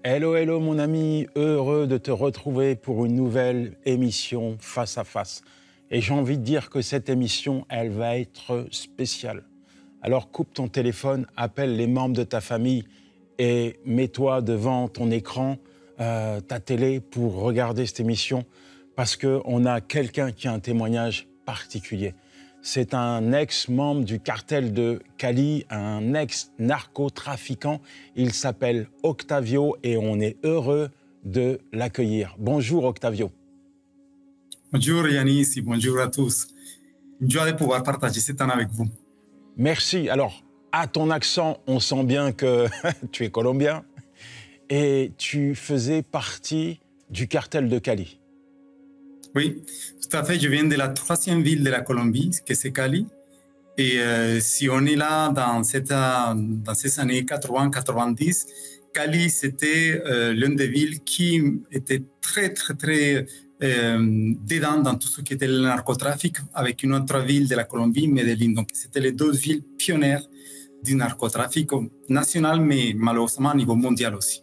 Hello, hello mon ami, heureux de te retrouver pour une nouvelle émission Face à Face. Et j'ai envie de dire que cette émission, elle va être spéciale. Alors coupe ton téléphone, appelle les membres de ta famille et mets-toi devant ton écran, ta télé pour regarder cette émission parce qu'on a quelqu'un qui a un témoignage particulier. C'est un ex-membre du cartel de Cali, un ex-narcotrafiquant. Il s'appelle Octavio et on est heureux de l'accueillir. Bonjour Octavio. Bonjour Yanis et bonjour à tous. Une joie de pouvoir partager ce temps avec vous. Merci. Alors, à ton accent, on sent bien que tu es colombien et tu faisais partie du cartel de Cali. Oui, tout à fait. Je viens de la troisième ville de la Colombie, que c'est Cali. Et si on est là dans ces années 80-90, Cali, c'était l'une des villes qui était très dedans dans tout ce qui était le narcotrafic, avec une autre ville de la Colombie, Medellín. Donc, c'était les deux villes pionnières du narcotrafic national, mais malheureusement à niveau mondial aussi.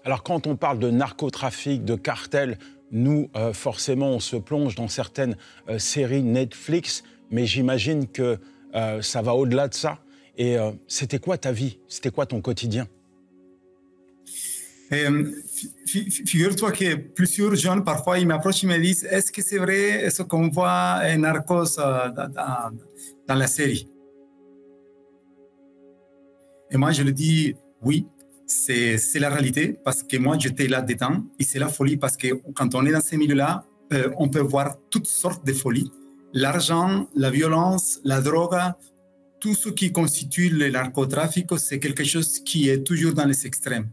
Alors, quand on parle de narcotrafic, de cartel, nous, forcément, on se plonge dans certaines séries Netflix, mais j'imagine que ça va au-delà de ça. Et c'était quoi ta vie? C'était quoi ton quotidien? Figure-toi que plusieurs jeunes, parfois, ils m'approchent et me disent « Est-ce que c'est vrai ce qu'on voit Narcos dans la série ?» Et moi, je leur dis « Oui, c'est la réalité, parce que moi, j'étais là-dedans. Et c'est la folie, parce que quand on est dans ces milieux-là, on peut voir toutes sortes de folies. L'argent, la violence, la drogue, tout ce qui constitue le narcotrafic, c'est quelque chose qui est toujours dans les extrêmes.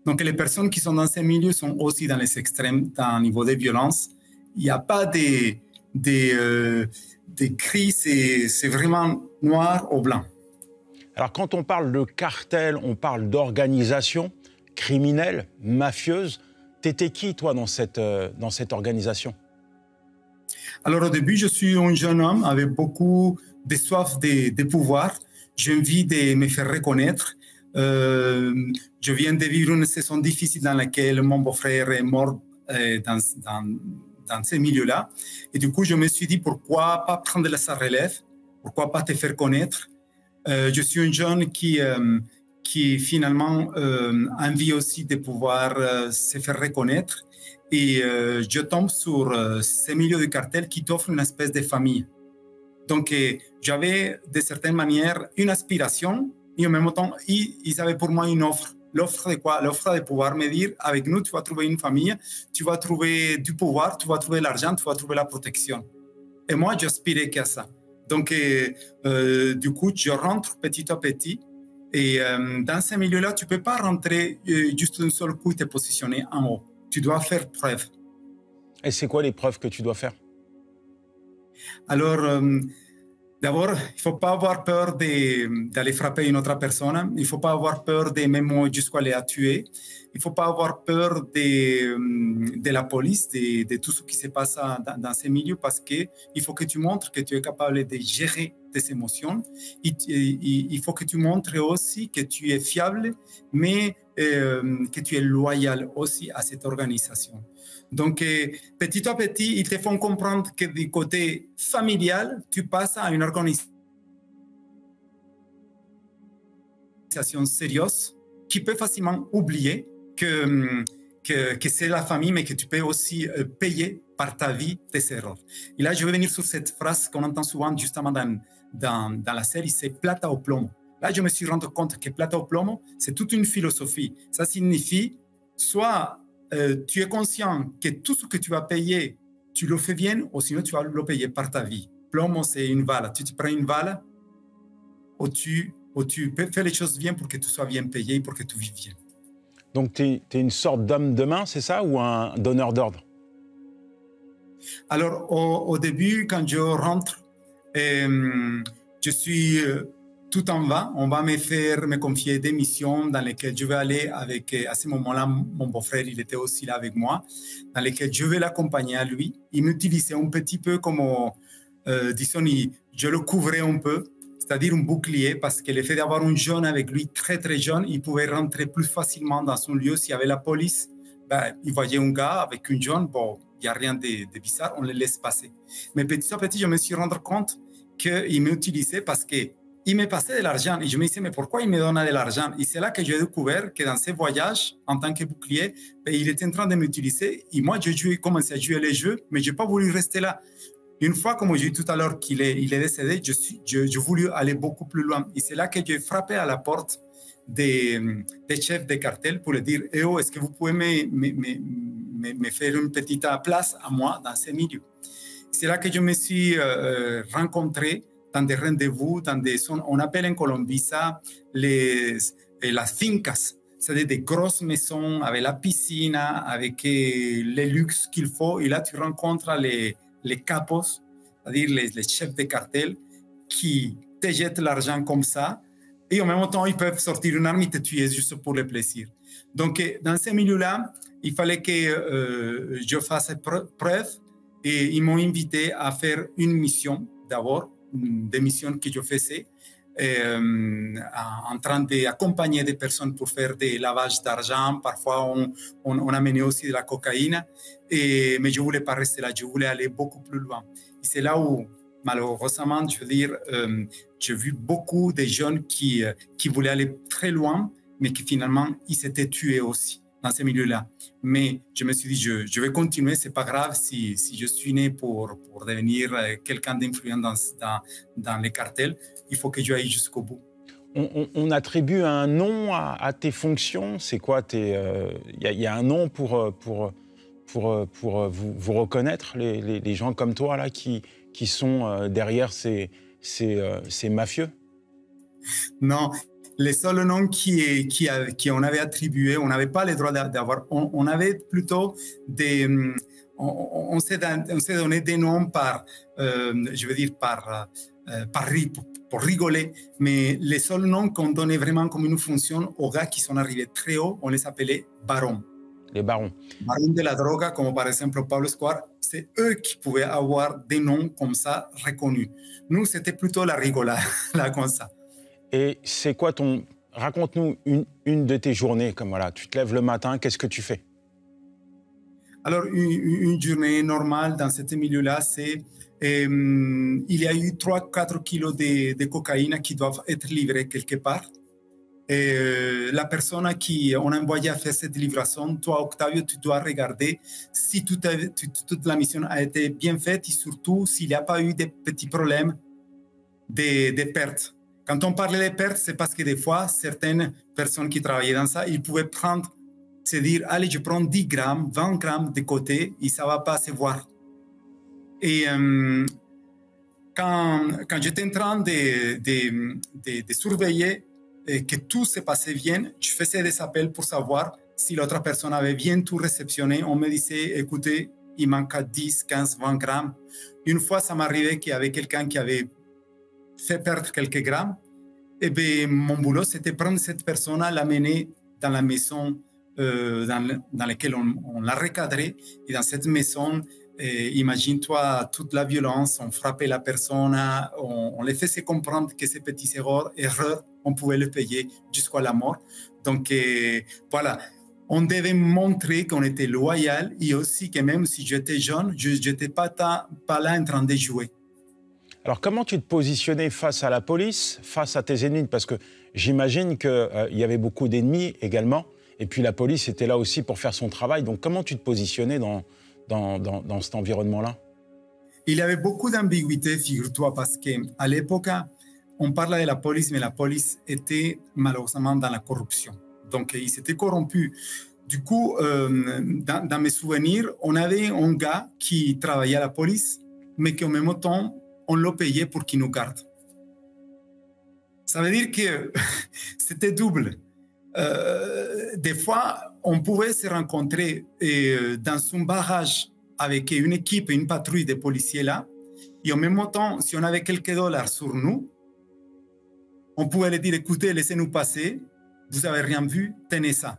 Donc, les personnes qui sont dans ces milieux sont aussi dans les extrêmes, dans le niveau de violence. Il n'y a pas des cris, c'est vraiment noir au blanc. Alors, quand on parle de cartel, on parle d'organisation criminelle, mafieuse. T'étais qui, toi, dans cette organisation? Alors, au début, je suis un jeune homme avec beaucoup de soif de pouvoir. J'ai envie de me faire reconnaître. Je viens de vivre une saison difficile dans laquelle mon beau-frère est mort dans ces milieux-là. Et du coup, je me suis dit, pourquoi pas prendre sa relève? Pourquoi pas te faire connaître? Je suis un jeune qui finalement a envie aussi de pouvoir se faire reconnaître. Et je tombe sur ces milieux de cartel qui t'offrent une espèce de famille. Donc, j'avais de certaine manière une aspiration et en même temps, ils avaient pour moi une offre. L'offre de quoi? L'offre de pouvoir me dire, avec nous, tu vas trouver une famille, tu vas trouver du pouvoir, tu vas trouver l'argent, tu vas trouver la protection. Et moi, j'aspirais qu'à ça. Donc, du coup, je rentre petit à petit. Et dans ces milieux-là, tu ne peux pas rentrer juste d'un seul coup et te positionner en haut. Tu dois faire preuve. Et c'est quoi les preuves que tu dois faire? Alors, d'abord, il ne faut pas avoir peur d'aller frapper une autre personne. Il ne faut pas avoir peur de même jusqu'à aller la tuer. Il ne faut pas avoir peur de la police, de tout ce qui se passe dans ces milieux, parce qu'il faut que tu montres que tu es capable de gérer tes émotions. Il faut que tu montres aussi que tu es fiable, mais que tu es loyal aussi à cette organisation. Donc, petit à petit, ils te font comprendre que du côté familial, tu passes à une organisation sérieuse qui peut facilement oublier que c'est la famille, mais que tu peux aussi payer par ta vie tes erreurs. Et là, je vais venir sur cette phrase qu'on entend souvent justement dans la série, c'est plata au plomo. Là, je me suis rendu compte que plata au plomo, c'est toute une philosophie. Ça signifie soit tu es conscient que tout ce que tu vas payer, tu le fais bien, ou sinon tu vas le payer par ta vie. Plomo, c'est une balle. Tu te prends une balle où tu fais les choses bien pour que tu sois bien payé, pour que tu vives bien. Donc, tu es une sorte d'homme de main, c'est ça, ou un donneur d'ordre? Alors, au début, quand je rentre, je suis tout en bas. On va me confier des missions dans lesquelles je vais aller avec, à ce moment-là, mon beau-frère, il était aussi là avec moi, dans lesquelles je vais l'accompagner à lui. Il m'utilisait un petit peu comme, disons, je le couvrais un peu. c'est-à-dire un bouclier, parce que le fait d'avoir un jeune avec lui très très jeune, il pouvait rentrer plus facilement dans son lieu. S'il y avait la police, ben, il voyait un gars avec une jeune, bon, il n'y a rien de bizarre, on le laisse passer. Mais petit à petit, je me suis rendu compte qu'il m'utilisait parce qu'il me passait de l'argent. Et je me disais, mais pourquoi il me donne de l'argent? Et c'est là que j'ai découvert que dans ses voyages, en tant que bouclier, ben, il était en train de m'utiliser. Et moi, j'ai commencé à jouer les jeux, mais je n'ai pas voulu rester là. Une fois, comme j'ai dit tout à l'heure, qu'il est décédé, je voulais aller beaucoup plus loin. Et c'est là que j'ai frappé à la porte des chefs de cartel pour leur dire, eh oh, est-ce que vous pouvez me faire une petite place à moi dans ces milieux? C'est là que je me suis rencontré dans des rendez-vous, on appelle en Colombie ça las fincas, c'est-à-dire des grosses maisons avec la piscine, avec les luxes qu'il faut. Et là, tu rencontres les capos, c'est-à-dire les chefs de cartel, qui te jettent l'argent comme ça. Et en même temps, ils peuvent sortir une arme et te tuer juste pour le plaisir. Donc, dans ces milieux-là, il fallait que je fasse preuve. Et ils m'ont invité à faire une mission, d'abord, des missions que je faisais, en train d'accompagner des personnes pour faire des lavages d'argent. Parfois, on amenait aussi de la cocaïne. Mais je ne voulais pas rester là, je voulais aller beaucoup plus loin. Et c'est là où, malheureusement, je veux dire, j'ai vu beaucoup de jeunes qui voulaient aller très loin, mais qui finalement, ils s'étaient tués aussi dans ces milieux-là. Mais je me suis dit, je vais continuer, c'est pas grave si je suis né pour devenir quelqu'un d'influent dans les cartels, il faut que je aille jusqu'au bout. On attribue un nom à tes fonctions, c'est quoi? Y a un nom pour vous reconnaître, les gens comme toi là, qui sont derrière ces mafieux? Non. Les seuls noms qu'on avait attribués, on n'avait pas le droit d'avoir. On avait plutôt des. On s'est donné des noms je veux dire, pour rigoler. Mais les seuls noms qu'on donnait vraiment comme une fonction aux gars qui sont arrivés très haut, on les appelait barons. Les barons. Barons de la drogue, comme par exemple Pablo Escobar, c'est eux qui pouvaient avoir des noms comme ça reconnus. Nous, c'était plutôt la rigolade, là, comme ça. Et c'est quoi raconte-nous une de tes journées, comme voilà, tu te lèves le matin, qu'est-ce que tu fais? Alors, une journée normale dans ce milieu-là, c'est il y a eu 3-4 kilos de cocaïne qui doivent être livrés quelque part. Et la personne qui on a envoyé à faire cette livraison, toi, Octavio, tu dois regarder si toute la mission a été bien faite et surtout s'il n'y a pas eu de petits problèmes de pertes. Quand on parlait des pertes, c'est parce que des fois, certaines personnes qui travaillaient dans ça, ils pouvaient se dire, allez, je prends 10 grammes, 20 grammes de côté et ça ne va pas se voir. Et quand j'étais en train de surveiller que tout se passait bien, je faisais des appels pour savoir si l'autre personne avait bien tout réceptionné. On me disait, écoutez, il manque 10, 15, 20 grammes. Une fois, ça m'arrivait qu'il y avait quelqu'un qui avait fait perdre quelques grammes. Et bien, mon boulot, c'était prendre cette personne, l'amener dans la maison dans laquelle on l'a recadré. Et dans cette maison, imagine-toi toute la violence, on frappait la personne, on les faisait comprendre que ces petits erreurs, on pouvait les payer jusqu'à la mort. Donc, voilà. On devait montrer qu'on était loyal et aussi que même si j'étais jeune, je n'étais pas là en train de jouer. Alors, comment tu te positionnais face à la police, face à tes ennemis? Parce que j'imagine qu'il y avait beaucoup d'ennemis également, et puis la police était là aussi pour faire son travail. Donc, comment tu te positionnais dans cet environnement-là? Il y avait beaucoup d'ambiguïté, figure-toi, parce qu'à l'époque, on parlait de la police, mais la police était malheureusement dans la corruption. Donc, ils s'étaient corrompus. Du coup, dans mes souvenirs, on avait un gars qui travaillait à la police, mais qu'en même temps, on l'a payé pour qu'il nous garde. Ça veut dire que c'était double. Des fois, on pouvait se rencontrer dans un barrage avec une équipe, une patrouille de policiers là, et en même temps, si on avait quelques dollars sur nous, on pouvait leur dire, écoutez, laissez-nous passer, vous n'avez rien vu, tenez ça.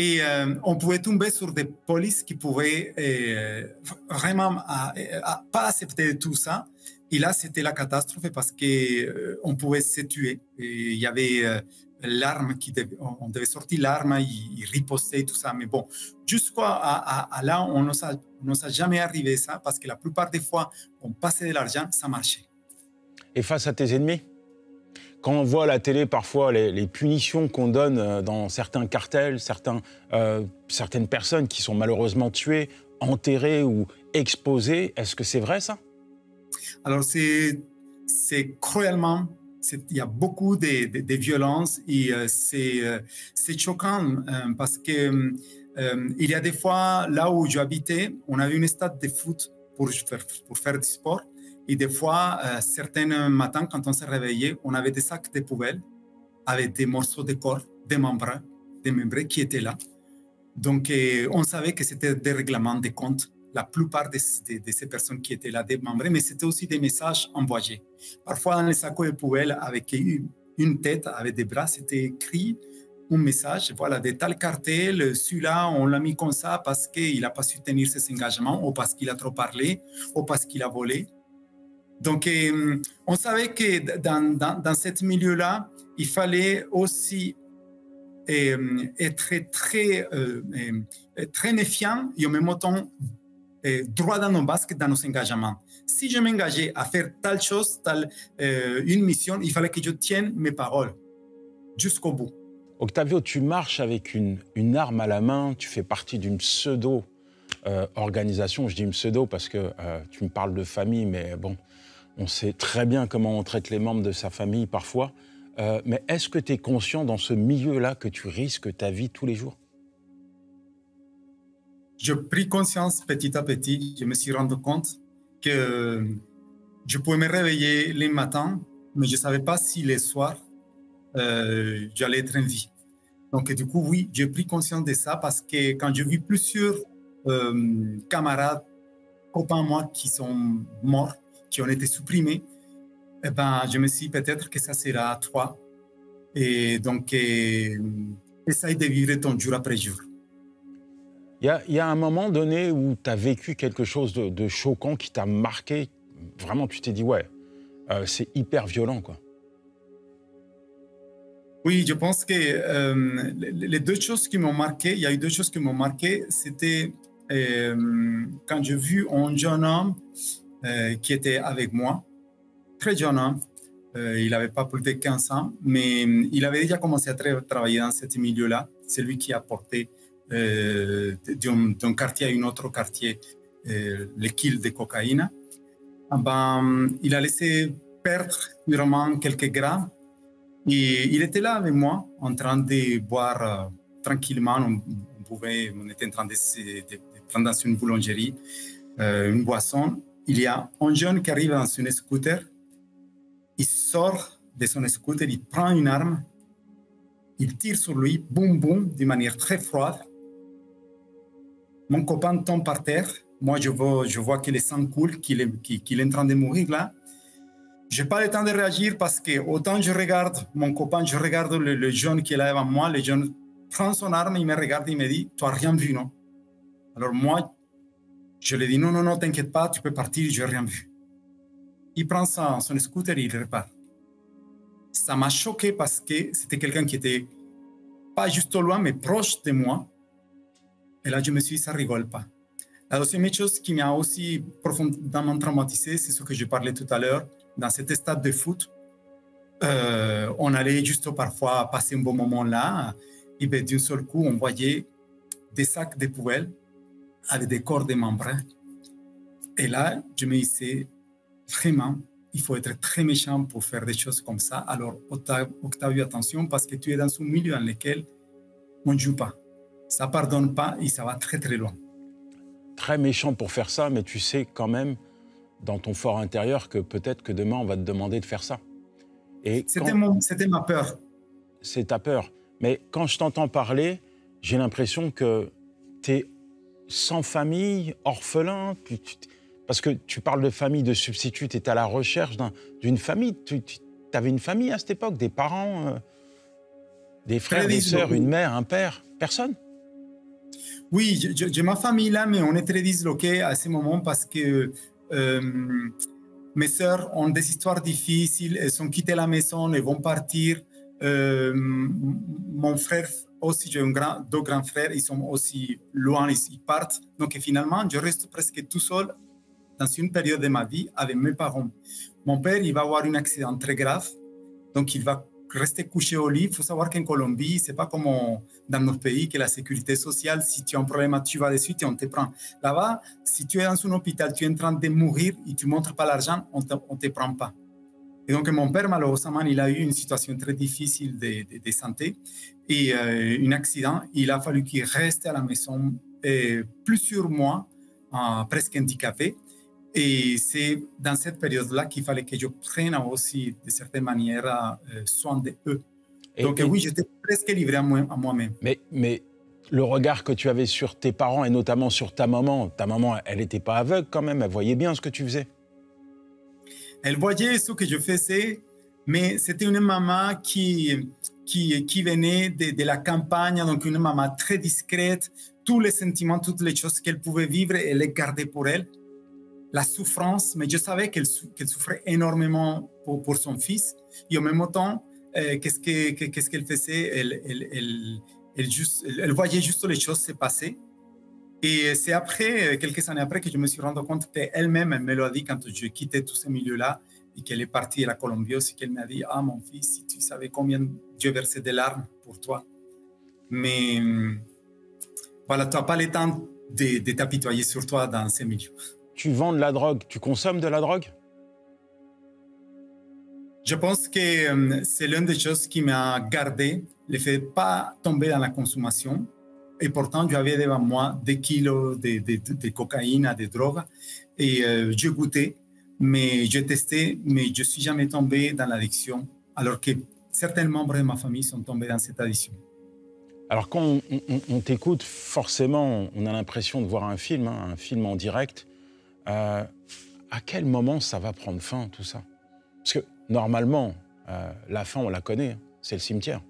Et on pouvait tomber sur des polices qui pouvaient vraiment pas accepter tout ça, Et là, c'était la catastrophe parce qu'on pouvait se tuer. Et il y avait l'arme on devait sortir l'arme, il ripostait, tout ça. Mais bon, jusqu'à là, on ne s'est jamais arrivé ça parce que la plupart des fois, on passait de l'argent, ça marchait. Et face à tes ennemis? Quand on voit à la télé parfois les punitions qu'on donne dans certains cartels, certaines personnes qui sont malheureusement tuées, enterrées ou exposées, est-ce que c'est vrai ça? Alors c'est cruellement, il y a beaucoup de violences et c'est choquant parce que il y a des fois, là où j'habitais, on avait une stade de foot pour faire du sport. Et des fois, certains matins, quand on s'est réveillé, on avait des sacs de poubelles avec des morceaux de corps, des membres qui étaient là. Donc, on savait que c'était des règlements de compte, la plupart de ces personnes qui étaient là, des membres, mais c'était aussi des messages envoyés. Parfois, dans les sacs de poubelles, avec une tête, avec des bras, c'était écrit un message, voilà, de tel cartel, celui-là, on l'a mis comme ça parce qu'il n'a pas su tenir ses engagements, ou parce qu'il a trop parlé, ou parce qu'il a volé. Donc, on savait que dans ce milieu-là, il fallait aussi être très méfiant et en même temps droit dans nos basques, dans nos engagements. Si je m'engageais à faire telle chose, une mission, il fallait que je tienne mes paroles jusqu'au bout. Octavio, tu marches avec une arme à la main, tu fais partie d'une pseudo-organisation. Je dis une pseudo parce que tu me parles de famille, mais bon, on sait très bien comment on traite les membres de sa famille parfois. Mais est-ce que tu es conscient dans ce milieu-là que tu risques ta vie tous les jours? J'ai pris conscience petit à petit. Je me suis rendu compte que je pouvais me réveiller les matins, mais je ne savais pas si les soirs, j'allais être en vie. Donc, du coup, oui, j'ai pris conscience de ça parce que quand j'ai vu plusieurs camarades, copains moi, qui sont morts, qui ont été supprimés, eh ben, je me suis dit peut-être que ça sera à toi. Et donc, essaye de vivre ton jour après jour. Il y a un moment donné où tu as vécu quelque chose de choquant qui t'a marqué. Vraiment, tu t'es dit, ouais, c'est hyper violent, quoi. Oui, je pense que les deux choses qui m'ont marqué, il y a eu deux choses qui m'ont marqué. C'était quand j'ai vu un jeune homme qui était avec moi, très jeune homme. Il n'avait pas plus de 15 ans, mais il avait déjà commencé à travailler dans ce milieu-là. C'est lui qui a porté d'un quartier à un autre quartier les kills de cocaïne. Ben, il a laissé perdre vraiment quelques grammes. Et il était là avec moi, en train de boire tranquillement. On était en train de prendre dans une boulangerie une boisson. Il y a un jeune qui arrive dans son scooter. Il sort de son scooter, il prend une arme, il tire sur lui, boum, boum, de manière très froide. Mon copain tombe par terre. Moi, je vois que le sang coule, qu'il est en train de mourir là. Je n'ai pas le temps de réagir parce que autant je regarde mon copain, je regarde le jeune qui est là devant moi, le jeune prend son arme, il me regarde, il me dit, tu n'as rien vu, non? Alors moi, je lui dis, non, non, non, t'inquiète pas, tu peux partir, je n'ai rien vu. Il prend son scooter et il repart. Ça m'a choqué parce que c'était quelqu'un qui était pas juste au loin, mais proche de moi. Et là, je me suis dit, ça rigole pas. La deuxième chose qui m'a aussi profondément traumatisé, c'est ce que je parlais tout à l'heure. Dans cet stade de foot, on allait juste parfois passer un bon moment là. Et bien, d'un seul coup, on voyait des sacs de poubelles avec des corps de membres. Et là, je me disais, vraiment, il faut être très méchant pour faire des choses comme ça. Alors, Octavio, attention, parce que tu es dans un milieu dans lequel on ne joue pas. Ça ne pardonne pas et ça va très, très loin. Très méchant pour faire ça, mais tu sais quand même, dans ton fort intérieur, que peut-être que demain, on va te demander de faire ça. C'était ma peur. C'est ta peur. Mais quand je t'entends parler, j'ai l'impression que tu es sans famille, orphelin. Parce que tu parles de famille de substitut, tu es à la recherche d'une famille. Tu avais une famille à cette époque, des parents, des frères, des sœurs, une mère, un père? Personne? Oui, j'ai ma famille là, mais on est très disloqués à ce moment parce que mes sœurs ont des histoires difficiles, elles ont quitté la maison, elles vont partir. Mon frère aussi, j'ai deux grands frères, ils sont aussi loin, ils partent. Donc finalement, je reste presque tout seul dans une période de ma vie avec mes parents. Mon père, il va avoir un accident très grave, donc il va rester couché au lit. Il faut savoir qu'en Colombie, c'est pas comme dans notre pays, que la sécurité sociale, si tu as un problème, tu vas dessus et on te prend. Là-bas, si tu es dans un hôpital, tu es en train de mourir et tu ne montres pas l'argent, on ne te prend pas. Et donc, mon père, malheureusement, il a eu une situation très difficile de santé et un accident. Il a fallu qu'il reste à la maison plusieurs mois, presque handicapé. Et c'est dans cette période-là qu'il fallait que je prenne aussi, de certaine manière, soin d'eux. Donc, oui, j'étais presque livré à moi-même. Mais le regard que tu avais sur tes parents et notamment sur ta maman, elle n'était pas aveugle quand même, elle voyait bien ce que tu faisais. Elle voyait ce que je faisais, mais c'était une maman qui venait de la campagne, donc une maman très discrète. Tous les sentiments, toutes les choses qu'elle pouvait vivre, elle les gardait pour elle. La souffrance, mais je savais qu'elle souffrait énormément pour son fils. Et en même temps, qu'est-ce qu'elle faisait? Elle voyait juste les choses se passer. Et c'est après, quelques années après, que je me suis rendu compte qu'elle-même, elle me l'a dit quand je quittais tout ce milieu-là et qu'elle est partie à la Colombie aussi, qu'elle m'a dit « Ah, mon fils, si tu savais combien Dieu versait des larmes pour toi. » Mais voilà, tu n'as pas le temps de t'apitoyer sur toi dans ces milieux. Tu vends de la drogue, tu consommes de la drogue? Je pense que c'est l'une des choses qui m'a gardé, le fait de ne pas tomber dans la consommation. Et pourtant, j'avais devant moi des kilos de cocaïne, de drogue. Et je goûtais, mais je testais, mais je ne suis jamais tombé dans l'addiction, alors que certains membres de ma famille sont tombés dans cette addiction. Alors quand on t'écoute, forcément, on a l'impression de voir un film en direct. À quel moment ça va prendre fin, tout ça? Parce que normalement, la fin, on la connaît, c'est le cimetière.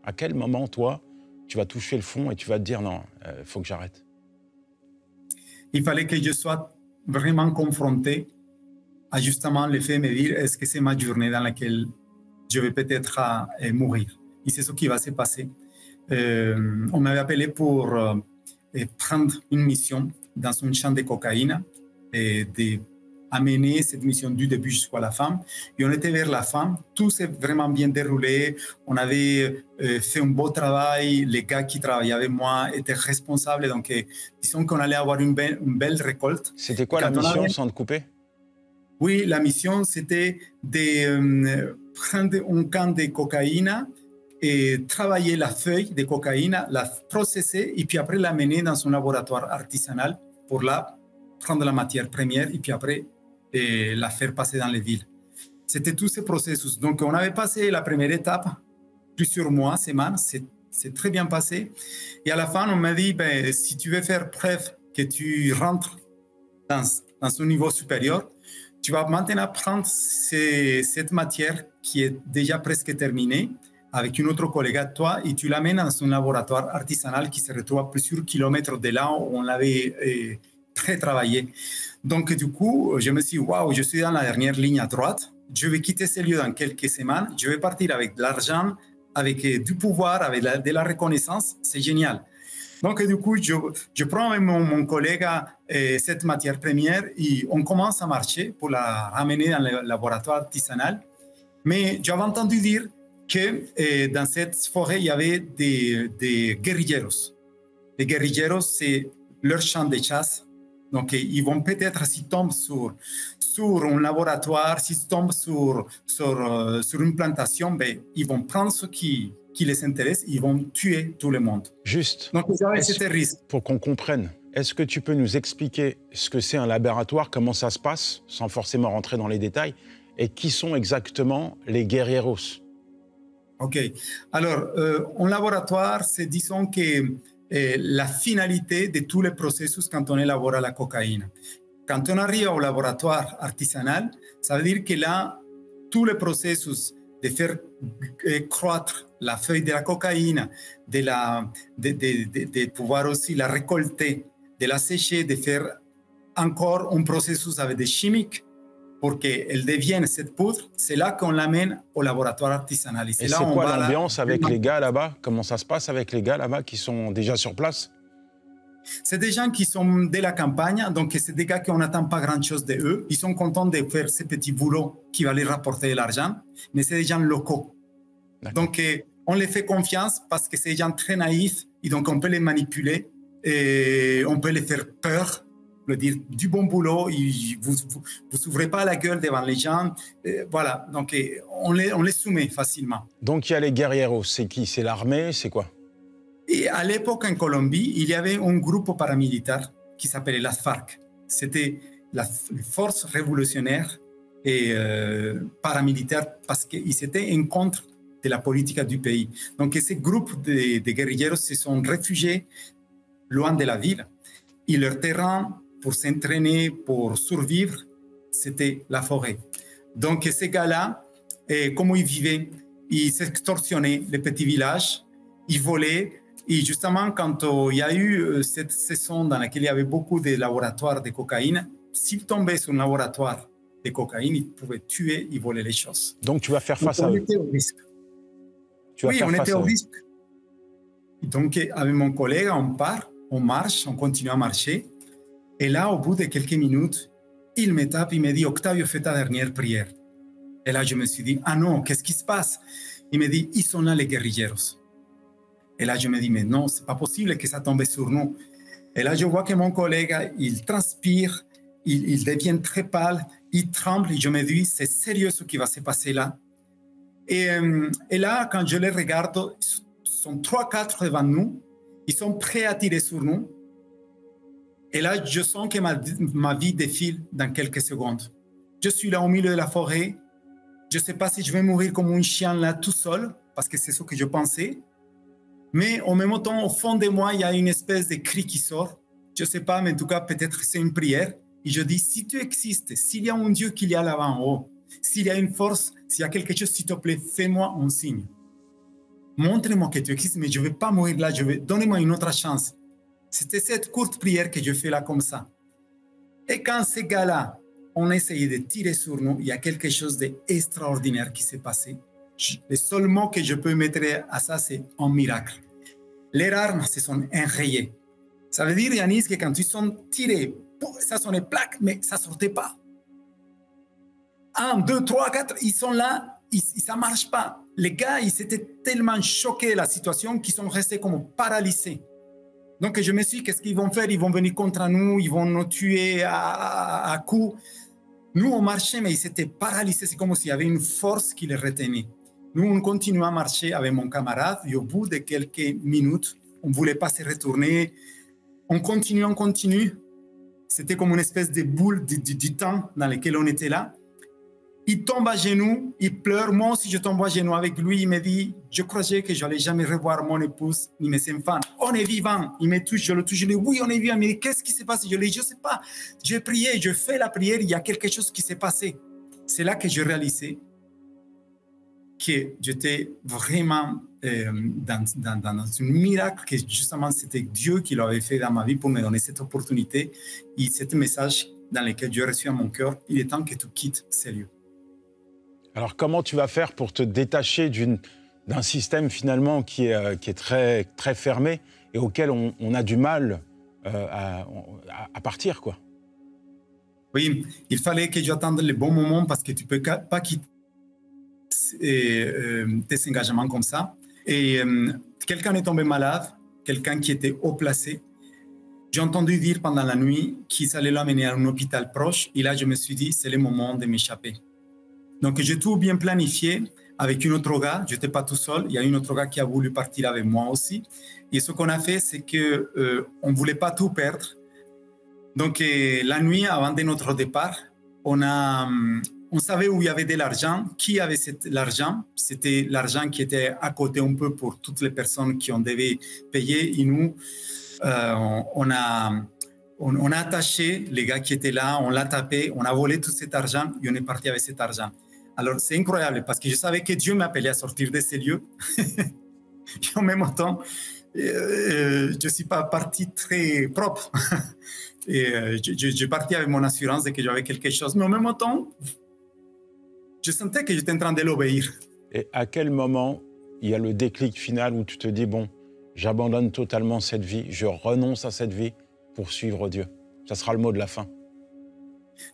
À quel moment, toi, tu vas toucher le fond et tu vas te dire non, il faut que j'arrête? Il fallait que je sois vraiment confronté à justement le fait de me dire est-ce que c'est ma journée dans laquelle je vais peut-être mourir? Et c'est ce qui va se passer. On m'avait appelé pour prendre une mission dans un champ de cocaïne et d'amener cette mission du début jusqu'à la fin. Et on était vers la fin. Tout s'est vraiment bien déroulé. On avait fait un beau travail. Les gars qui travaillaient avec moi étaient responsables. Donc, disons qu'on allait avoir une belle récolte. C'était quoi la mission, sans te couper? Oui, la mission, c'était de prendre un camp de cocaïne et travailler la feuille de cocaïne, la processer et puis après l'amener dans un laboratoire artisanal pour prendre la matière première et puis après la faire passer dans les villes. C'était tout ce processus. Donc, on avait passé la première étape, plusieurs mois, semaines, c'est très bien passé. Et à la fin, on m'a dit, ben, si tu veux faire preuve que tu rentres dans un niveau supérieur, tu vas maintenant prendre cette matière qui est déjà presque terminée avec une autre collègue à toi et tu l'amènes dans un laboratoire artisanal qui se retrouve à plusieurs kilomètres de là où on l'avait très travaillé. Donc, du coup, je me suis dit, waouh, je suis dans la dernière ligne à droite. Je vais quitter ce lieu dans quelques semaines. Je vais partir avec de l'argent, avec du pouvoir, avec de la reconnaissance. C'est génial. Donc, du coup, je prends avec mon collègue cette matière première et on commence à marcher pour la ramener dans le laboratoire artisanal. Mais j'avais entendu dire que dans cette forêt, il y avait des guerrilleros. Les guerrilleros, c'est leur champ de chasse. Donc, ils vont peut-être, s'ils tombent sur un laboratoire, s'ils tombent sur une plantation, ben, ils vont prendre ce qui les intéresse, ils vont tuer tout le monde. Juste, donc, c'était risque. Pour qu'on comprenne, est-ce que tu peux nous expliquer ce que c'est un laboratoire, comment ça se passe, sans forcément rentrer dans les détails, et qui sont exactement les guerrilleros? OK. Alors, un laboratoire, c'est, disons que la finalité de tous les processus quand on élabore la cocaïne. Quand on arrive au laboratoire artisanal, ça veut dire que là, tous les processus de faire croître la feuille de la cocaïne, de pouvoir aussi la récolter, de la sécher, de faire encore un processus avec des chimiques, pour qu'elle devienne cette poudre, c'est là qu'on l'amène au laboratoire artisanal. Et c'est quoi l'ambiance avec les gars là-bas? Comment ça se passe avec les gars là-bas qui sont déjà sur place? C'est des gens qui sont de la campagne, donc c'est des gars qu'on n'attend pas grand-chose d'eux. Ils sont contents de faire ces petits boulots qui vont les rapporter de l'argent, mais c'est des gens locaux. Donc, on les fait confiance parce que c'est des gens très naïfs, et donc on peut les manipuler et on peut les faire peur, leur dire du bon boulot, vous s'ouvrez pas la gueule devant les gens. Voilà, donc on les soumet facilement. Donc il y a les guerrieros, c'est qui? C'est l'armée, c'est quoi? Et à l'époque, en Colombie, il y avait un groupe paramilitaire qui s'appelait la FARC. C'était les forces révolutionnaires et paramilitaires parce qu'ils étaient en contre de la politique du pays. Donc, ces groupes de guerrilleros se sont réfugiés loin de la ville. Et leur terrain pour s'entraîner, pour survivre, c'était la forêt. Donc, ces gars-là, comment ils vivaient? Ils s'extorsionnaient les petits villages, ils volaient. Et justement, quand il y a eu cette saison dans laquelle il y avait beaucoup de laboratoires de cocaïne, s'ils tombaient sur un laboratoire de cocaïne, ils pouvaient tuer, ils volaient les choses. Donc tu vas faire face à eux. On était au risque. Oui, on était au risque. Donc avec mon collègue, on part, on marche, on continue à marcher. Et là, au bout de quelques minutes, il me tape, il me dit « Octavio, fais ta dernière prière ». Et là, je me suis dit « Ah non, qu'est-ce qui se passe ?» Il me dit « Ils sont là, les guerrilleros ». Et là, je me dis, mais non, c'est pas possible que ça tombe sur nous. Et là, je vois que mon collègue, il transpire, il devient très pâle, il tremble, et je me dis, c'est sérieux ce qui va se passer là. Et là, quand je les regarde, ils sont 3-4 devant nous, ils sont prêts à tirer sur nous. Et là, je sens que ma vie défile dans quelques secondes. Je suis là au milieu de la forêt, je ne sais pas si je vais mourir comme un chien là tout seul, parce que c'est ce que je pensais. Mais en même temps, au fond de moi, il y a une espèce de cri qui sort. Je ne sais pas, mais en tout cas, peut-être c'est une prière. Et je dis, si tu existes, s'il y a un Dieu qu'il y a là-bas en haut, s'il y a une force, s'il y a quelque chose, s'il te plaît, fais-moi un signe. Montre-moi que tu existes, mais je ne vais pas mourir là. Donnez-moi une autre chance. C'était cette courte prière que je fais là comme ça. Et quand ces gars-là ont essayé de tirer sur nous, il y a quelque chose d'extraordinaire qui s'est passé. Le seul mot que je peux mettre à ça, c'est un miracle. Les armes se sont enrayées. Ça veut dire, Yanis, que quand ils sont tirés, ça sonnait plaque, mais ça ne sortait pas. 1, 2, 3, 4, ils sont là, ça ne marche pas. Les gars, ils étaient tellement choqués de la situation qu'ils sont restés comme paralysés. Donc, je me suis dit, qu'est-ce qu'ils vont faire? Ils vont venir contre nous, ils vont nous tuer à coups. Nous, on marchait, mais ils étaient paralysés. C'est comme s'il y avait une force qui les retenait. Nous, on continue à marcher avec mon camarade et au bout de quelques minutes, on ne voulait pas se retourner. On continue. C'était comme une espèce de boule du temps dans lequel on était là. Il tombe à genoux, il pleure. Moi aussi, je tombe à genoux avec lui. Il me dit, je croyais que je n'allais jamais revoir mon épouse ni mes enfants. On est vivant. Il me touche, je le touche. Je dis, oui, on est vivant. Mais qu'est-ce qui s'est passé? Je dis, je ne sais pas. J'ai prié, je fais la prière. Il y a quelque chose qui s'est passé. C'est là que je réalisais que j'étais vraiment dans un miracle, que justement c'était Dieu qui l'avait fait dans ma vie pour me donner cette opportunité et ce message dans lequel j'ai reçu à mon cœur, il est temps que tu quittes ces lieux. Alors comment tu vas faire pour te détacher d'un système finalement qui est très, très fermé et auquel on a du mal à partir, quoi? Oui, il fallait que j'attende le bon moment parce que tu ne peux pas quitter tes engagements comme ça. Et quelqu'un est tombé malade, quelqu'un qui était haut placé. J'ai entendu dire pendant la nuit qu'ils allaient l'amener à un hôpital proche. Et là, je me suis dit, c'est le moment de m'échapper. Donc, j'ai tout bien planifié avec une autre gars. Je n'étais pas tout seul. Il y a une autre gars qui a voulu partir avec moi aussi. Et ce qu'on a fait, c'est qu'on ne voulait pas tout perdre. Donc, la nuit, avant de notre départ, on savait où il y avait de l'argent, qui avait l'argent. C'était l'argent qui était à côté un peu pour toutes les personnes qui on devait payer. Et nous, on a attaché les gars qui étaient là, on l'a tapé, on a volé tout cet argent et on est parti avec cet argent. Alors, c'est incroyable parce que je savais que Dieu m'appelait à sortir de ces lieux. Et en même temps, je ne suis pas parti très propre. Et j'ai parti avec mon assurance de que j'avais quelque chose. Mais en même temps, je sentais que j'étais en train de l'obéir. Et à quel moment il y a le déclic final où tu te dis, bon, j'abandonne totalement cette vie, je renonce à cette vie pour suivre Dieu? Ça sera le mot de la fin.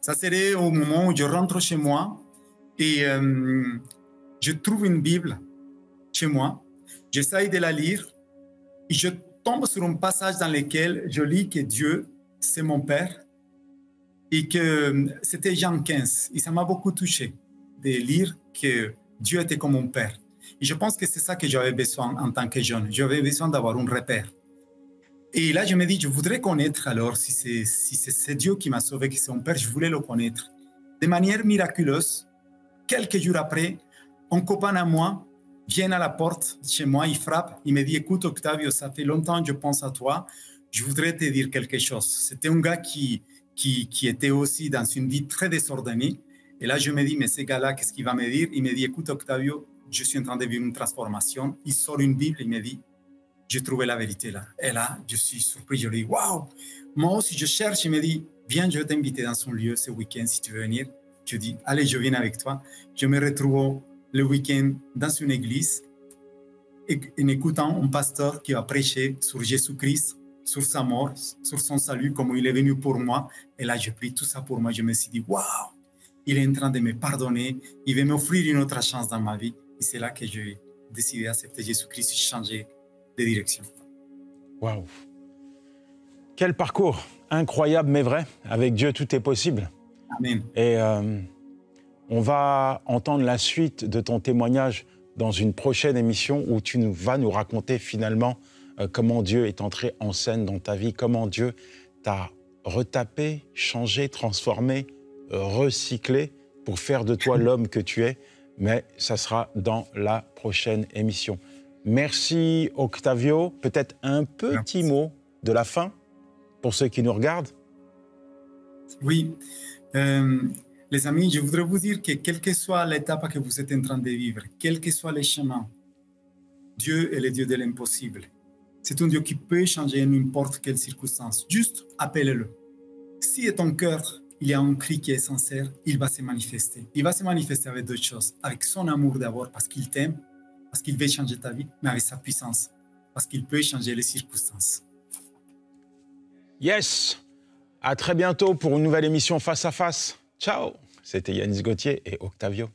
Ça serait au moment où je rentre chez moi et je trouve une Bible chez moi. J'essaye de la lire et je tombe sur un passage dans lequel je lis que Dieu, c'est mon Père et que c'était Jean 15. Et ça m'a beaucoup touché de lire que Dieu était comme mon Père. Et je pense que c'est ça que j'avais besoin en tant que jeune. J'avais besoin d'avoir un repère. Et là, je me dis, je voudrais connaître alors, si c'est Dieu qui m'a sauvé, que c'est mon Père, je voulais le connaître. De manière miraculeuse, quelques jours après, un copain à moi vient à la porte chez moi, il frappe, il me dit, écoute Octavio, ça fait longtemps que je pense à toi, je voudrais te dire quelque chose. C'était un gars qui était aussi dans une vie très désordonnée. Et là, je me dis, mais ce gars-là, qu'est-ce qu'il va me dire? Il me dit, écoute Octavio, je suis en train de vivre une transformation. Il sort une Bible, il me dit, j'ai trouvé la vérité là. Et là, je suis surpris, je lui dis, waouh! Moi aussi, je cherche, il me dit, viens, je vais t'inviter dans son lieu ce week-end si tu veux venir. Je dis, allez, je viens avec toi. Je me retrouve le week-end dans une église en écoutant un pasteur qui va prêcher sur Jésus-Christ, sur sa mort, sur son salut, comme il est venu pour moi. Et là, je prie tout ça pour moi. Je me suis dit, waouh! Il est en train de me pardonner. Il veut m'offrir une autre chance dans ma vie. Et c'est là que j'ai décidé d'accepter Jésus-Christ et changer de direction. Waouh! Quel parcours incroyable mais vrai. Avec Dieu, tout est possible. Amen. Et on va entendre la suite de ton témoignage dans une prochaine émission où tu vas nous raconter finalement comment Dieu est entré en scène dans ta vie, comment Dieu t'a retapé, changé, transformé, recyclé pour faire de toi l'homme que tu es. Mais ça sera dans la prochaine émission. Merci Octavio. Peut-être un petit mot de la fin pour ceux qui nous regardent. Oui. Les amis, je voudrais vous dire que quelle que soit l'étape que vous êtes en train de vivre, quel que soit le chemin, Dieu est le Dieu de l'impossible. C'est un Dieu qui peut changer n'importe quelle circonstance. Juste appelle-le. Si dans ton cœur, il y a un cri qui est sincère, il va se manifester. Il va se manifester avec deux choses. Avec son amour d'abord, parce qu'il t'aime, parce qu'il veut changer ta vie, mais avec sa puissance, parce qu'il peut changer les circonstances. Yes! À très bientôt pour une nouvelle émission Face à Face. Ciao! C'était Yanis Gauthier et Octavio.